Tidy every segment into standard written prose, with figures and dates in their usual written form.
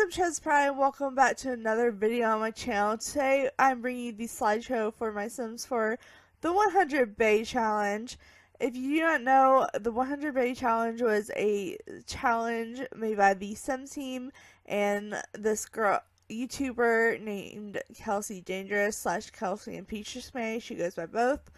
up, ChezPride, and welcome back to another video on my channel. Today, I'm bringing you the slideshow for my Sims for the 100 Bay Challenge. If you do not know, the 100 Bay Challenge was a challenge made by the Sims team and this girl, YouTuber named Kelsey Dangerous / Kelsey Impicciche. She goes by both.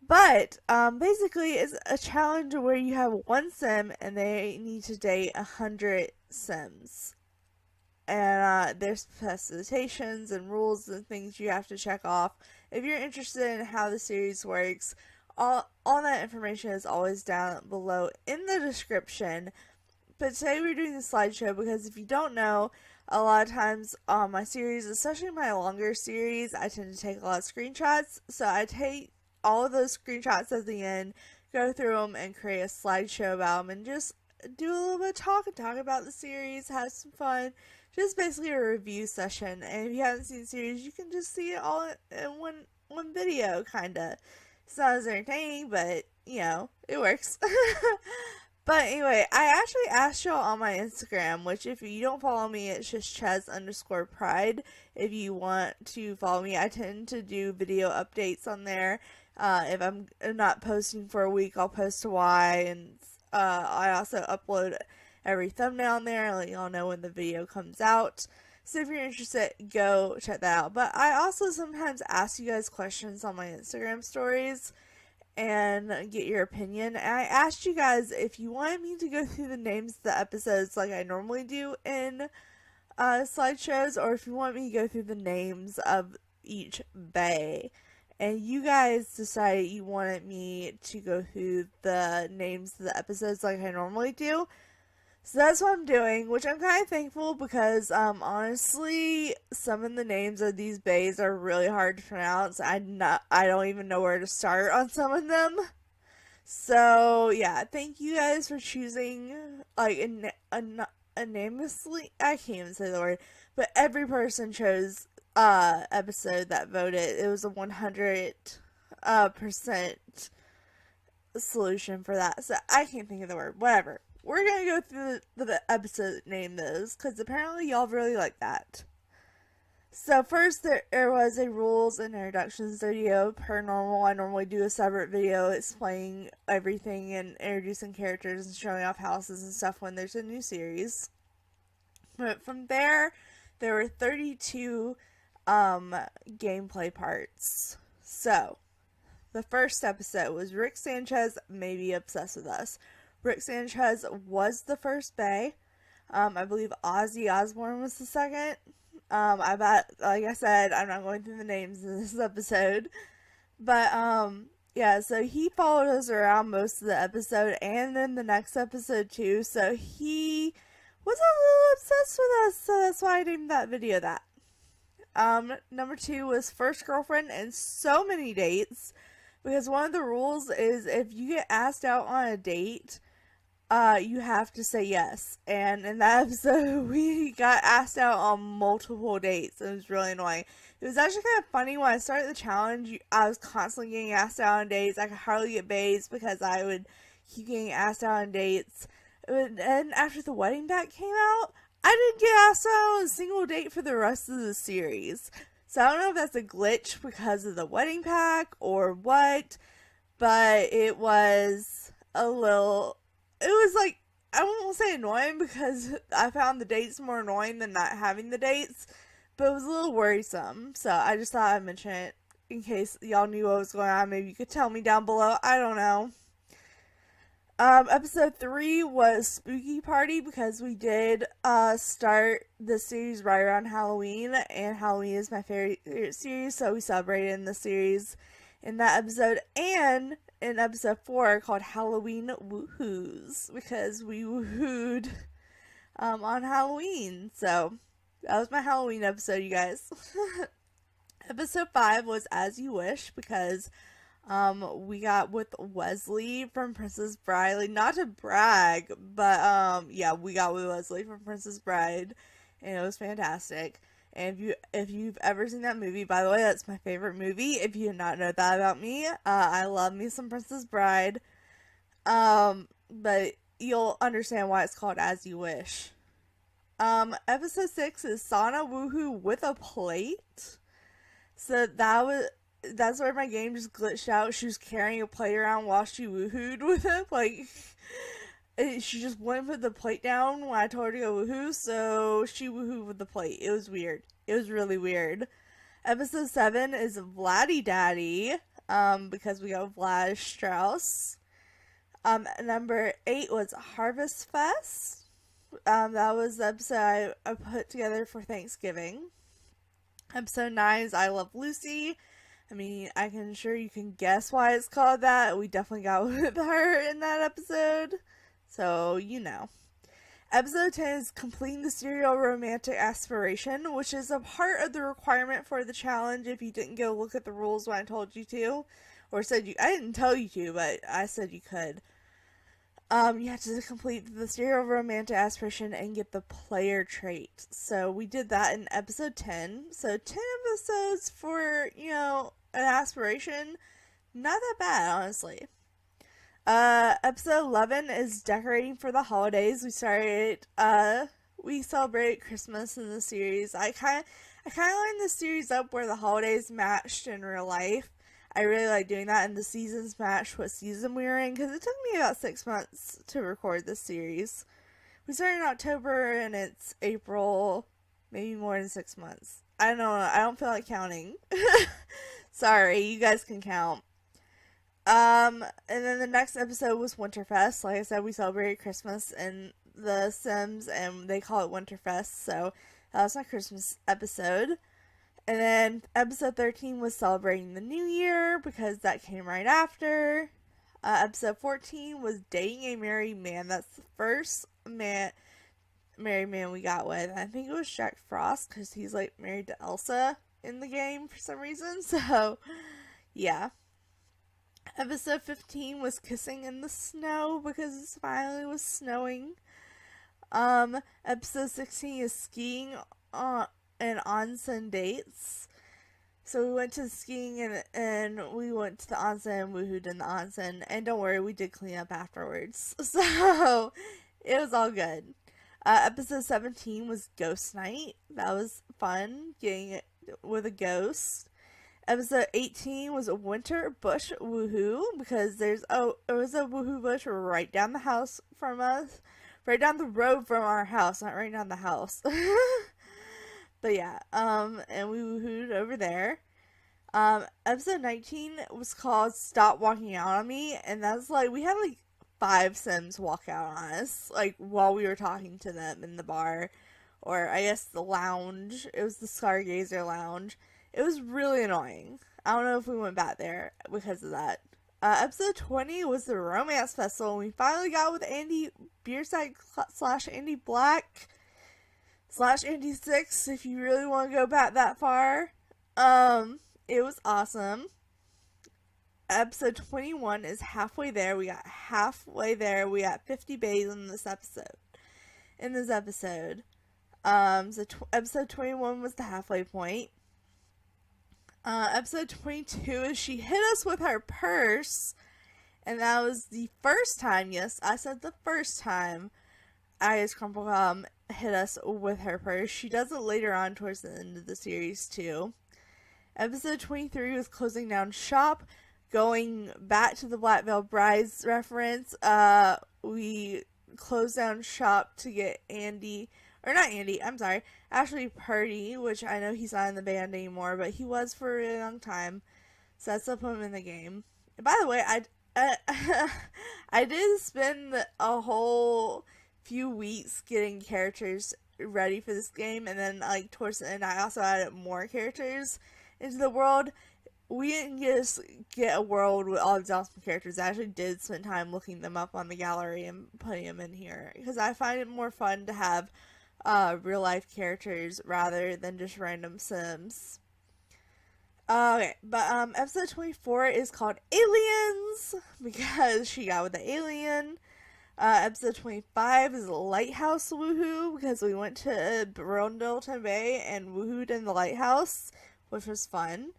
But basically, it's a challenge where you have one sim and they need to date 100 sims. And there's specifications and rules and things you have to check off. If you're interested in how the series works, all that information is always down below in the description. But today we're doing the slideshow because if you don't know, a lot of times on my series, especially my longer series, I tend to take a lot of screenshots. So I take all of those screenshots at the end, go through them, and create a slideshow about them, and just do a little bit of talk about the series, have some fun. Just basically a review session. And if you haven't seen the series, you can just see it all in one video, kinda. It's not as entertaining, but you know, it works. But anyway, I actually asked y'all on my Instagram, which if you don't follow me, it's just Chez_Pride. If you want to follow me, I tend to do video updates on there. If I'm not posting for a week, I'll post a why, and I also upload every thumbnail on there and let y'all know when the video comes out. So if you're interested, go check that out. But I also sometimes ask you guys questions on my Instagram stories and get your opinion. And I asked you guys if you wanted me to go through the names of the episodes like I normally do in slideshows, or if you want me to go through the names of each bae. And you guys decided you wanted me to go through the names of the episodes like I normally do. So that's what I'm doing, which I'm kind of thankful because, honestly, some of the names of these baes are really hard to pronounce. I don't even know where to start on some of them. So, yeah, thank you guys for choosing, like, anonymously, I can't even say the word, but every person chose, episode that voted. It was a 100% solution for that, so I can't think of the word, whatever. We're gonna go through the episode name those, because apparently y'all really like that. So first there was a rules and introductions video. Per normal, I normally do a separate video explaining everything and introducing characters and showing off houses and stuff when there's a new series. But from there were 32 gameplay parts. So the first episode was Rick Sanchez may be obsessed with us. Rick Sanchez was the first bae. I believe Ozzy Osbourne was the second. Like I said, I'm not going through the names in this episode. But, yeah, so he followed us around most of the episode and then the next episode too. So he was a little obsessed with us, so that's why I named that video that. Number 2 was first girlfriend and so many dates. Because one of the rules is if you get asked out on a date, you have to say yes. And in that episode, we got asked out on multiple dates. It was really annoying. It was actually kind of funny when I started the challenge. I was constantly getting asked out on dates. I could hardly get baes because I would keep getting asked out on dates. And after the wedding pack came out, I didn't get asked out on a single date for the rest of the series. So I don't know if that's a glitch because of the wedding pack or what, but it was like, I won't say annoying because I found the dates more annoying than not having the dates, but it was a little worrisome. So I just thought I'd mention it in case y'all knew what was going on. Maybe you could tell me down below. I don't know. Episode 3 was Spooky Party because we did start the series right around Halloween, and Halloween is my favorite series, so we celebrated in the series in that episode, and in episode 4 called Halloween Woohoos because we woohooed on Halloween. So that was my Halloween episode, you guys. Episode 5 was As You Wish because we got with Wesley from Princess Bride. Like, not to brag, but yeah, we got with Wesley from Princess Bride, and it was fantastic. And if you've ever seen that movie, by the way, that's my favorite movie. If you did not know that about me, I love me some Princess Bride. But you'll understand why it's called As You Wish. Episode 6 is Sana Woohoo with a plate. So that's where my game just glitched out. She was carrying a plate around while she woohooed with it. Like, she just wouldn't put the plate down when I told her to go woohoo, so she woohooed with the plate. It was weird. It was really weird. Episode 7 is Vladdy Daddy, because we got Vlad Strauss. Number 8 was Harvest Fest. That was the episode I put together for Thanksgiving. Episode 9 is I Love Lucy. I mean, I can sure you can guess why it's called that. We definitely got with her in that episode. So, you know. Episode 10 is completing the serial romantic aspiration, which is a part of the requirement for the challenge if you didn't go look at the rules when I told you to. Or said you, I didn't tell you to, but I said you could. You have to complete the serial romantic aspiration and get the player trait. So we did that in episode 10. So 10 episodes for, an aspiration. Not that bad, honestly. Episode 11 is decorating for the holidays. We celebrated Christmas in the series. I kind of lined the series up where the holidays matched in real life. I really like doing that, and the seasons matched what season we were in, because it took me about 6 months to record this series. We started in October, and it's April, maybe more than 6 months. I don't know, I don't feel like counting. Sorry, you guys can count. And then the next episode was Winterfest. Like I said, we celebrated Christmas in The Sims, and they call it Winterfest, so that was my Christmas episode. And then episode 13 was celebrating the new year, because that came right after. Episode 14 was dating a married man. That's the first married man we got with. I think it was Jack Frost, because he's like married to Elsa in the game for some reason. So, yeah. Episode 15 was kissing in the snow, because it finally was snowing. Episode 16 is skiing and onsen dates. So we went to skiing and we went to the onsen and woohooed in the onsen. And don't worry, we did clean up afterwards. So it was all good. Episode 17 was ghost night. That was fun, getting it with a ghost. Episode 18 was a winter bush woohoo, because there was a woohoo bush right down the house from us. Right down the road from our house, not right down the house. But yeah, and we woohooed over there. Episode 19 was called Stop Walking Out on Me, and that's like, we had like 5 Sims walk out on us, like, while we were talking to them in the bar, or I guess the lounge. It was the Stargazer lounge. It was really annoying. I don't know if we went back there because of that. Episode 20 was the Romance Festival, and we finally got with Andy Beerside / Andy Black / Andy 6, if you really want to go back that far. It was awesome. Episode 21 is halfway there. We got halfway there. We got 50 baes in this episode. Episode 21 was the halfway point. Episode 22 is she hit us with her purse, and that was the first time, yes, I said the first time Iris Crumple hit us with her purse. She does it later on towards the end of the series too. Episode 23 was closing down shop, going back to the Black Veil Brides reference. We closed down shop to get Ashley Purdy, which I know he's not in the band anymore, but he was for a long time, so I still put him in the game. And by the way, I did spend a whole few weeks getting characters ready for this game, and then like towards the end I also added more characters into the world. We didn't just get a world with all these awesome characters. I actually did spend time looking them up on the gallery and putting them in here, because I find it more fun to have real life characters rather than just random Sims. Okay, but episode 24 is called Aliens, because she got with the alien. Episode 25 is Lighthouse Woohoo, because we went to Brundleton Bay and woohooed in the lighthouse, which was fun.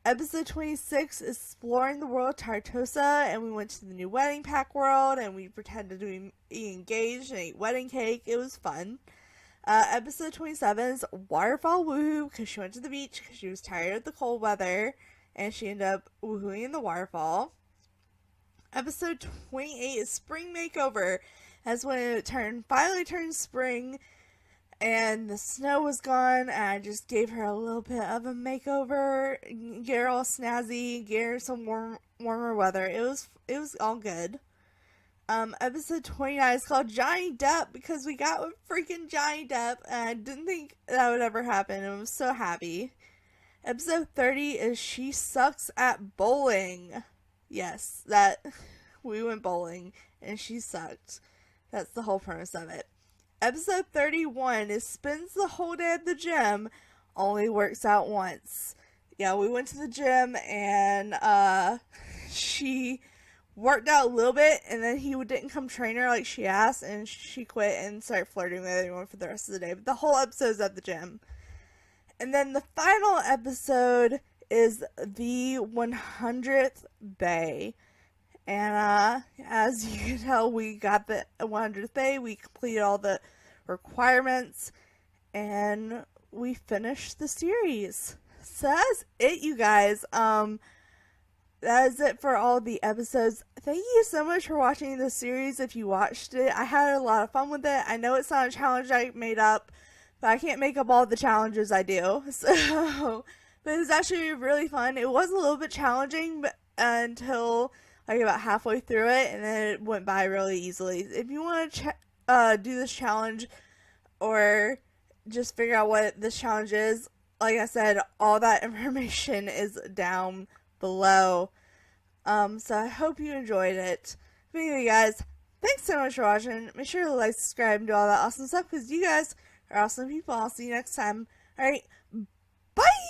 Episode 26 is Exploring the World of Tartosa, and we went to the new wedding pack world, and we pretended to be engaged and ate wedding cake. It was fun. Episode 27 is Waterfall Woohoo, because she went to the beach because she was tired of the cold weather, and she ended up woohooing in the waterfall. Episode 28 is Spring Makeover. That's when it finally turned spring, and the snow was gone, and I just gave her a little bit of a makeover, get her all snazzy, get her some warmer weather. It was all good. Episode 29 is called Johnny Depp, because we got with freaking Johnny Depp, and I didn't think that would ever happen. I was so happy. Episode 30 is She Sucks at Bowling. Yes, that we went bowling, and she sucked. That's the whole premise of it. Episode 31 is Spends the Whole Day at the Gym, Only Works Out Once. Yeah, we went to the gym, and she worked out a little bit, and then he didn't come train her like she asked, and she quit and started flirting with everyone for the rest of the day. But the whole episode's at the gym. And then the final episode is the 100th bae. And as you can tell, we got the 100th bae. We completed all the requirements, and we finished the series. So that's it, you guys. That is it for all the episodes. Thank you so much for watching this series. If you watched it, I had a lot of fun with it. I know it's not a challenge I made up, but I can't make up all the challenges I do. So, but it was actually really fun. It was a little bit challenging, but until like about halfway through it, and then it went by really easily. If you want to do this challenge, or just figure out what this challenge is, like I said, all that information is down below. So I hope you enjoyed it. But anyway, guys, thanks so much for watching. Make sure to like, subscribe, and do all that awesome stuff, because you guys are awesome people. I'll see you next time. Alright, bye!